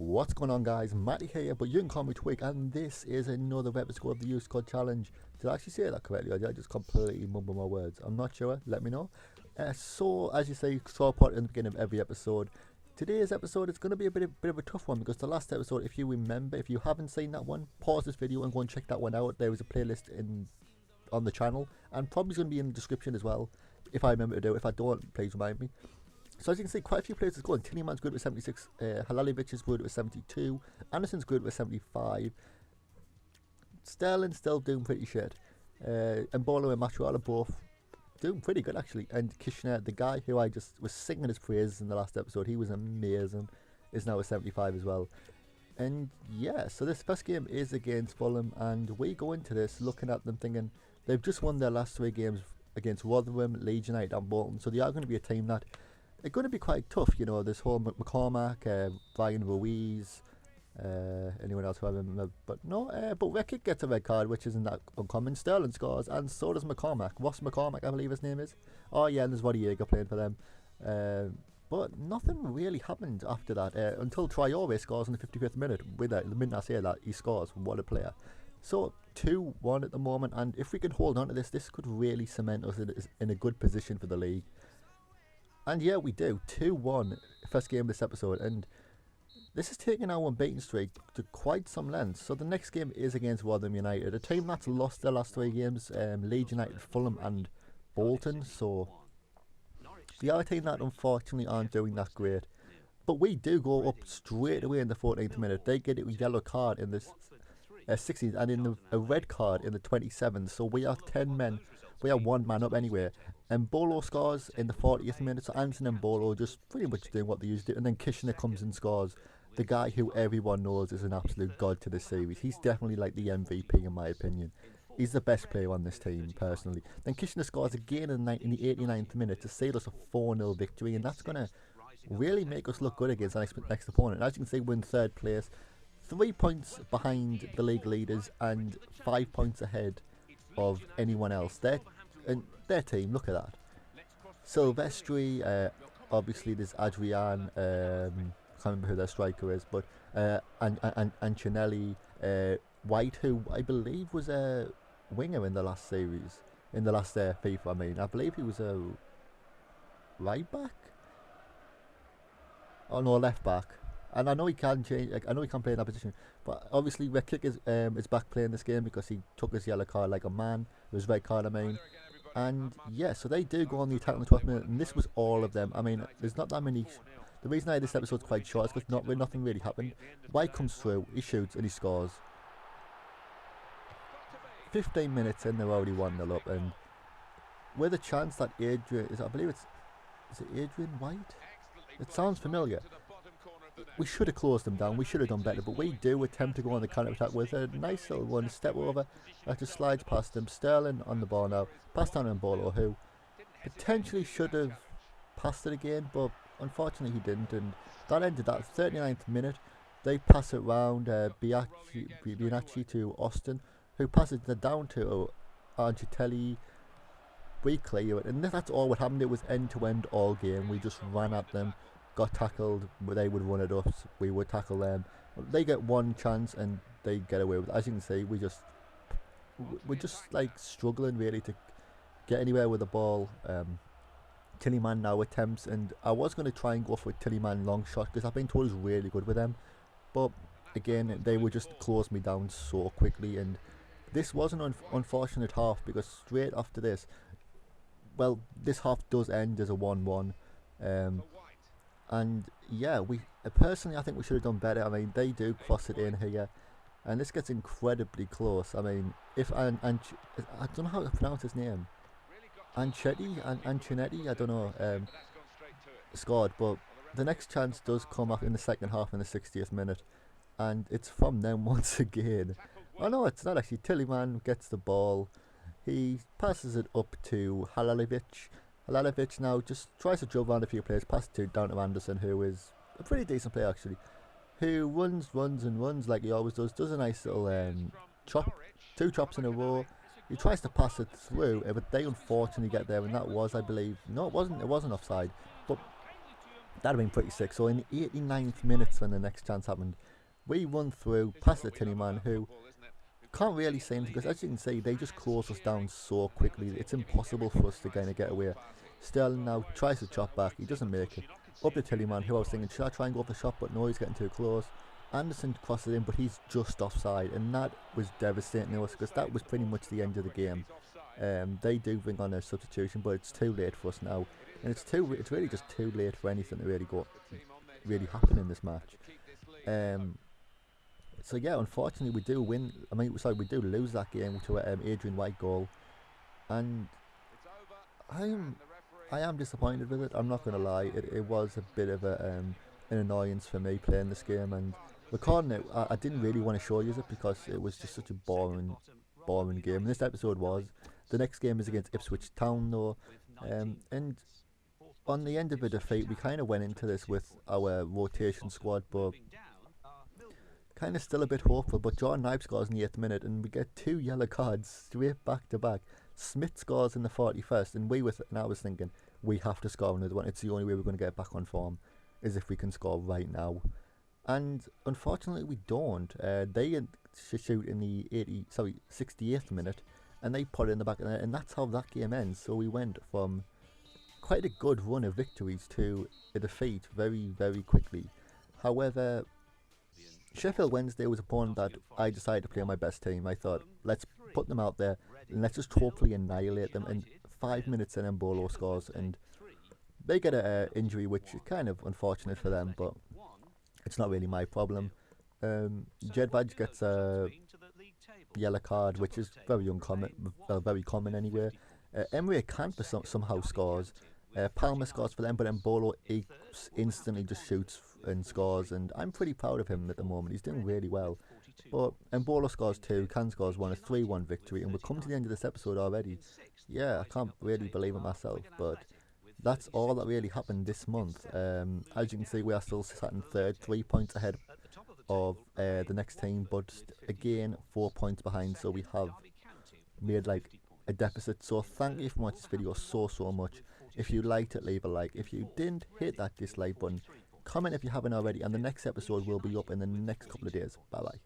What's going on, guys? Matty here, but you can call me Twig, and this is another episode of the Youth Squad Challenge. Did I actually say that correctly, or did I just completely mumble my words? I'm not sure, let me know. So, as you say, saw part in the beginning of every episode. Today's episode is going to be a bit of a tough one, because the last episode, if you remember, if you haven't seen that one, pause this video and go and check that one out. There was a playlist on the channel, and probably going to be in the description as well, if I remember to do it. If I don't, please remind me. So as you can see, quite a few players is going. Tillyman's good with 76, Halalic is good with 72, Anderson's good with 75, Sterling's still doing pretty shit, and Bolo and Matuala are both doing pretty good actually, and Kishner, the guy who I just was singing his praises in the last episode, he was amazing, is now at 75 as well. And yeah, so this first game is against Fulham, and we go into this looking at them thinking they've just won their last 3 games against Rotherham, Leeds United and Bolton, so they are going to be a team that it's going to be quite tough, you know, this whole McCormack, Brian Ruiz, anyone else who I remember, but no, but Reckitt gets a red card, which isn't that uncommon. Sterling scores, and so does McCormack. Ross McCormack, I believe his name is. Oh yeah, and there's Roddy Yeager playing for them. But nothing really happened after that, until Traore scores in the 55th minute. With the minute I say that, he scores. What a player. So 2-1 at the moment, and if we can hold on to this, this could really cement us in a good position for the league. And yeah, we do. 2-1, first game of this episode. And this is taking our unbeaten streak to quite some length. So the next game is against Rotherham United, a team that's lost their last 3 games, Leeds United, Fulham and Bolton. So the other team that unfortunately aren't doing that great. But we do go up straight away in the 14th minute. They get a yellow card in the 16th and in a red card in the 27th. So we are 10 men. We are 1 man up anyway. And Bolo scores in the 40th minute. So Anson and Bolo just pretty much doing what they used to do. And then Kishner comes and scores. The guy who everyone knows is an absolute god to this series. He's definitely like the MVP in my opinion. He's the best player on this team, personally. Then Kishner scores again in the 89th minute to seal us a 4-0 victory. And that's going to really make us look good against the next opponent. And as you can see, we're in 3rd place. 3 points behind the league leaders and 5 points ahead of anyone else. Their team, look at that. Silvestri, obviously there's Adrian, can't remember who their striker is, but and Ancinelli, White, who I believe was a winger in the last series, in the last FIFA. I mean, I believe he was a right back. Oh no, left back. And I know he can change. Like, I know he can play in that position, but obviously Reckitt is back playing this game because he took his yellow card like a man. His red card, I mean. And yeah, so they do go on the attack in the 12th minute, and this was all of them. I mean, there's not that many. The reason I had this episode's quite short is because nothing really happened. White comes through, he shoots, and he scores. 15 minutes in, they're already 1-0 up, and with a chance that Adrian I believe is it Adrian White? It sounds familiar. We should have closed them down, we should have done better, but we do attempt to go on the counter-attack with a nice little one, step over, that just slides past them. Sterling on the ball now, passed down on Bolo, who potentially should have passed it again, but unfortunately he didn't, and that ended that 39th minute. They pass it round, Bianchi to Austin, who passes it down to Argitelli. We clear it, and that's all what happened. It was end-to-end all game. We just ran at them, got tackled, they would run at us, we would tackle them. They get one chance and they get away with it. As you can see, we're just like struggling really to get anywhere with the ball. Tillyman now attempts, and I was going to try and go for a Tillyman long shot because I've been told he's really good with them, but again they would just close me down so quickly. And this was an unfortunate half, because straight after this, well, this half does end as a 1-1. And yeah, we personally I think we should have done better. I mean, they do cross it in here, and this gets incredibly close. I mean, if I don't know how to pronounce his name, Ancinelli, I don't know, scored, but the next chance does come up in the second half in the 60th minute, and it's from them once again. Oh no, it's not actually. Tillyman gets the ball, he passes it up to Halalic. Halalic now just tries to jump around a few players, passes it down to Anderson, who is a pretty decent player actually, who runs like he always does a nice little chop, 2 chops in a row. He tries to pass it through, but they unfortunately get there, and that was, I believe, no, it wasn't offside, but That'd have been pretty sick. So in the 89th minutes when the next chance happened, we run through past the Tinny man who can't really say anything because as you can see they just close us down so quickly. It's impossible for us to kind of get away. Sterling now tries to chop back, he doesn't make it. Up to Tillyman, who I was thinking should I try and go for the shot, but no, he's getting too close. Anderson crosses it in, but he's just offside, and that was devastating to us because that was pretty much the end of the game. They do bring on a substitution, but it's too late for us now, and it's really just too late for anything to really happen in this match. So yeah, unfortunately we do win. We do lose that game to an Adrian White goal, and I am disappointed with it. I'm not gonna lie. It was a bit of an annoyance for me playing this game, and recording it. I didn't really want to show you it because it was just such a boring game. And this episode was. The next game is against Ipswich Town though, and on the end of the defeat, we kind of went into this with our rotation squad, but kind of still a bit hopeful. But Jordan Knipe scores in the 8th minute, and we get 2 yellow cards straight back to back. Smith scores in the 41st, and I was thinking we have to score another one. It's the only way we're going to get back on form, is if we can score right now. And unfortunately, we don't. They shoot in the 68th minute, and they put it in the back of the net, and that's how that game ends. So we went from quite a good run of victories to a defeat very, very quickly. However, Sheffield Wednesday was a opponent that I decided to play my best team. I thought, let's put them out there and let's just hopefully annihilate them. And 5 minutes in, Mbolo scores, and they get an injury, which is kind of unfortunate for them, but it's not really my problem. Jedvaj gets a yellow card, which is very uncommon, very common anyway. Emre Cantor somehow scores. Palmer scores for them, but Mbolo instantly just shoots and scores, and I'm pretty proud of him at the moment. He's doing really well. But Mbolo scores 2, Can scores 1, a 3-1 victory, and we're coming to the end of this episode already. Yeah, I can't really believe it myself, but that's all that really happened this month. As you can see, we are still sat in 3rd, 3 points ahead of the next team, but again 4 points behind, so we have made like a deficit. So thank you for watching this video so much. If you liked it, leave a like. If you didn't, hit that dislike button. Comment if you haven't already, and the next episode will be up in the next couple of days. Bye bye.